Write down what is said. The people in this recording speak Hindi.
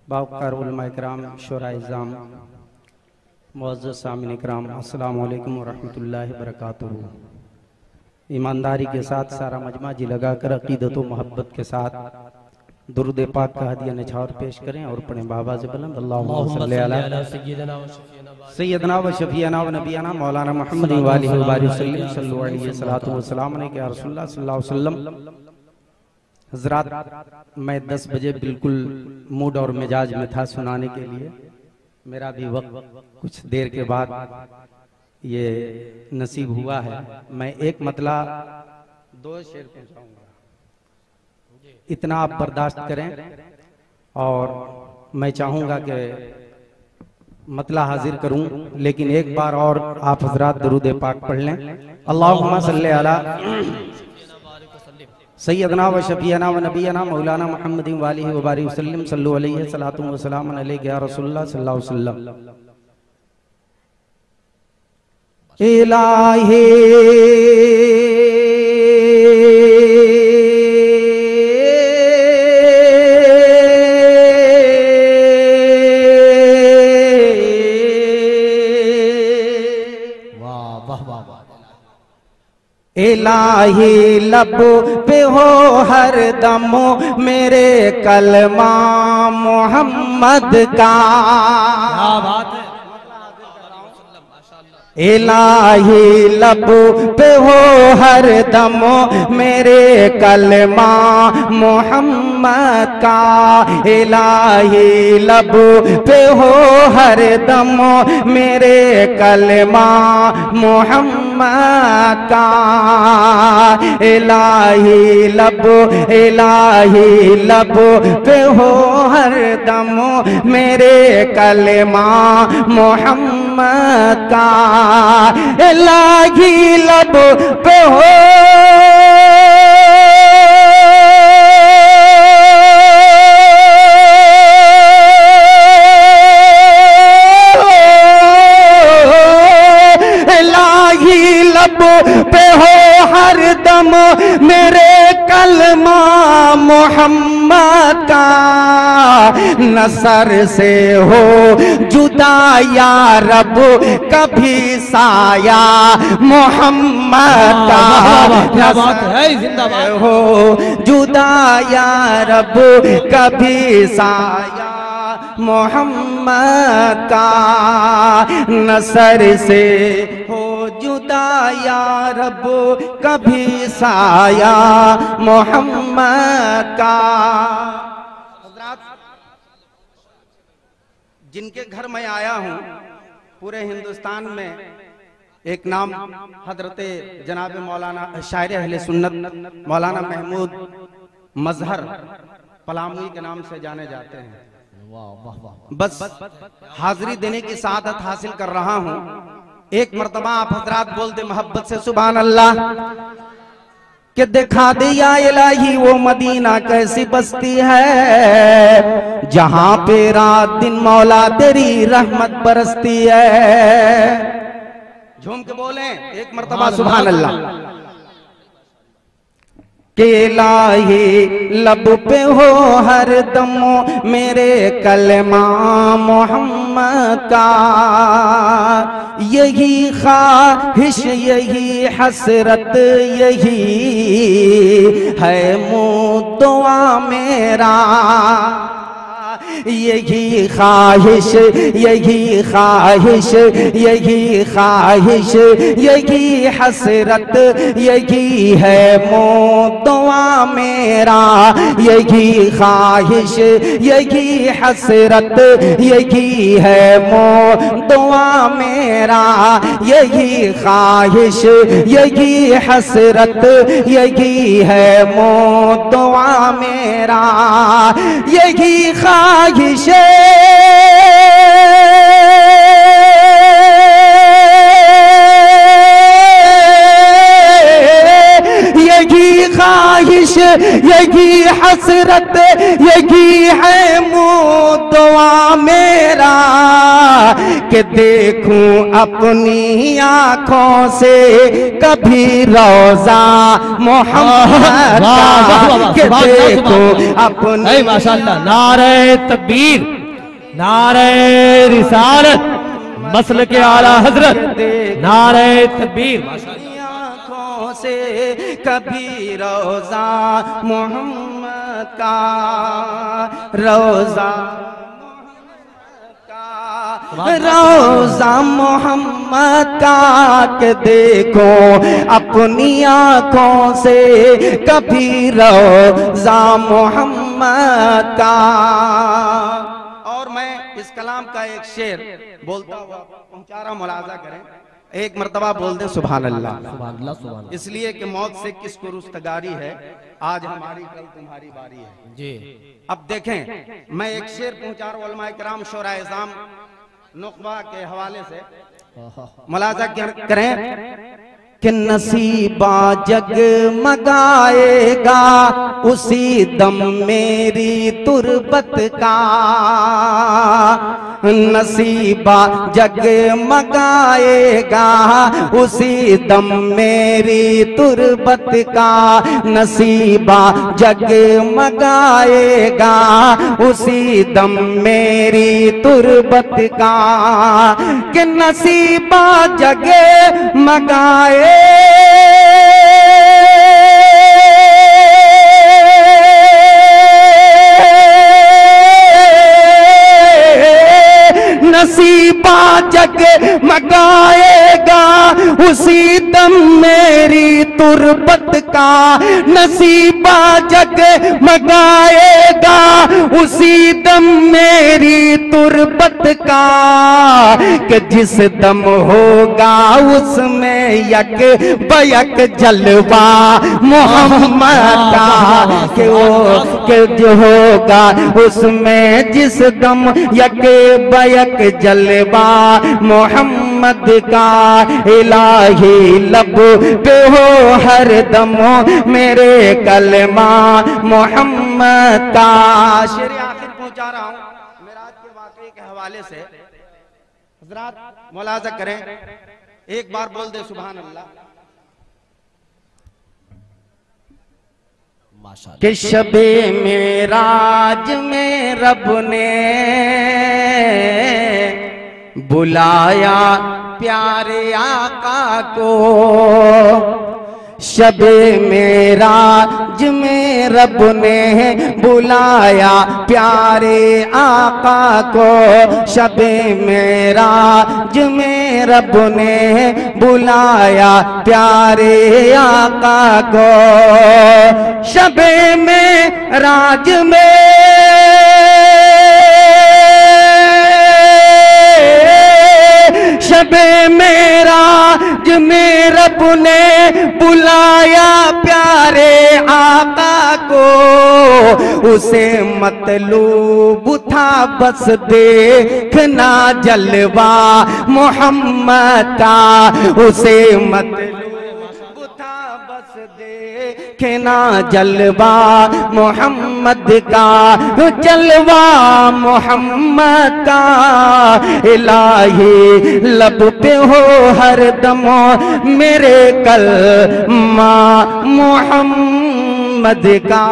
बावकार उलमा इकराम, शुरा इज़ाम, मुअज़्ज़ज़ सामिन इकराम, अस्सलामु अलैकुम व रहमतुल्लाहि व बरकातुहू। ईमानदारी के साथ सारा मजमा जी लगाकर अकीदत व मोहब्बत के साथ दुरूद पाक का हदिया निछावर पेश करें और पढ़ें बाबा से बुलंद अल्लाहुम्मा सल्ली अला सय्यदना व शफीअना व नबियना मौलाना मुहम्मद व आलिहि व बारिक वसल्लम सल्लल्लाहु अलैहि सलातु व सलाम अलैका या रसूलल्लाह सल्लल्लाहु अलैहि वसल्लम। हज़रात, मैं 10 बजे बिल्कुल मूड और मिजाज में था सुनाने के लिए। मेरा भी वक्त कुछ देर के बाद ये नसीब हुआ है। मैं एक मतला 2 शेर पहुंचाऊंगा, इतना आप बर्दाश्त करें। और मैं चाहूंगा कि मतला हाजिर करूं, लेकिन एक बार और आप हजरात दरूद पाक पढ़ लें। अल्लाहुम्मा सल्ली अला सय्यदना व शफीअना व नबियना मौलाना मुहम्मद व आलिहि व बारिक वसल्लम सल्लल्लाहु अलैहि सलातु व सलाम अलैका या रसूलल्लाह सल्लल्लाहु अलैहि वसल्लम। इलाही इलाही लब पे हो हर दम मेरे कलमा मोहम्मद का। क्या बात है। इलाही लब पे हो हर दम मेरे कलमा मोहम्मद का। इलाही लब पे हो हर दम मेरे कलमा मोहम्मद का। इलाही लब पे हो हर दम मेरे कलमा मोहम्मद का। इलाही लब पे हो पे हो हर दम मेरे कलमा मोहम्मद का। नसर से हो जुदा या रब कभी साया मोहम्मद का। नसर हो जुदा या रब कभी साया मोहम्मद का। नसर से हो जुदा या रब कभी साया मोहम्मद का। जिनके घर मैं आया हूँ पूरे हिंदुस्तान में एक नाम हजरत जनाब मौलाना शायर अहले सुन्नत मौलाना महमूद मजहर पलामुई के नाम से जाने जाते हैं। बस हाजिरी देने की सादत हासिल कर रहा हूँ। एक मर्तबा आप हजरात बोल दे मोहब्बत से सुभान अल्लाह कि दिखा दिया इलाही वो मदीना कैसी बस्ती है जहां पे रात दिन मौला तेरी रहमत बरसती है। झूम के बोले एक मर्तबा सुभान अल्लाह। के इलाही लब पे हो हर दम मेरे कलमा मोहम्मद का। यही ख्वाहिश यही हसरत यही है मुद्दुआ मेरा। यही ख्वाहिश यही ख्वाहिश यही ख्वाहिश यही हसरत यही है मुद्दुआ मेरा। यही ख्वाहिश यही हसरत यही है मुद्दुआ मेरा। यही ख्वाहिश यही हसरत यही है मुद्दुआ मेरा। यही ख्वाहिश यही ख्वाहिश यही हसरत यही है मुद्दुआ मेरा। कि देखूं अपनी आंखों से कभी रोजा मोहम्मद का। कि देखूं अपनी माशाअल्लाह नारे तकबीर। नारे रिसालत मसल के आला हजरत, नारे तकबीर। आँखों से कभी रोजा मोहम्मद का, रोजा रोजा मोहम्मद का के देखो अपनी आँखों से कभी रोजा मोहम्मद का। और मैं इस कलाम का एक शेर बोलता हुआ पहुंचा रहा, मुलाजा करें। एक मर्तबा बोल दें सुभान अल्लाह। इसलिए कि मौत से किसको रुस्तगारी है, आज हमारी कल तुम्हारी बारी है जी। अब देखें, मैं एक शेर पहुंचा रहा हूं उलमा इकराम शोरा इज़ाम नुक़बा के हवाले से, मुलाजा करें कि नसीबा जगमगाएगा उसी दम मेरी तुरबत का, नसीबा जगमगाएगा उसी दम मेरी तुरबत का, नसीबा जगमगाएगा उसी दम मेरी तुरबत का, कि नसीबा जगमगाए नसीबा जगमगाएगा उसी दम मेरी तुरबत का, नसीबा जगमगाएगा उसी दम मेरी तुरबत का, कि जिस दम होगा उसमें यक बयक जलवा मोहम्मद का, कि वो कि जो होगा उसमें जिस दम यक बयक जलवा मोहम्मद का, इलाही लब पे हो हर दम मेरे कलमा मोहम्मद का। शेर आखिर पहुंचा रहा हूं मेराज के वाकये के हवाले से, हजरात मुलाजा करें, एक बार बोल दे सुभान अल्लाह। कि शबे मेराज में रब ने बुलाया प्यारे आका को, शबे मेराज में रब ने बुलाया प्यारे आका को, शबे मेराज में रब ने बुलाया प्यारे आका को, शबे मेराज में शबे मेराज में रब ने बुलाया प्यारे आका को, उसे मतलूब था बस देखना जलवा मोहम्मद का, उसे मतलूब था बस देखना जलवा मोहम्मद का, जलवा मोहम्मद का, इलाही लब पे हो हर दम मेरे कलमा मोहम्मद का।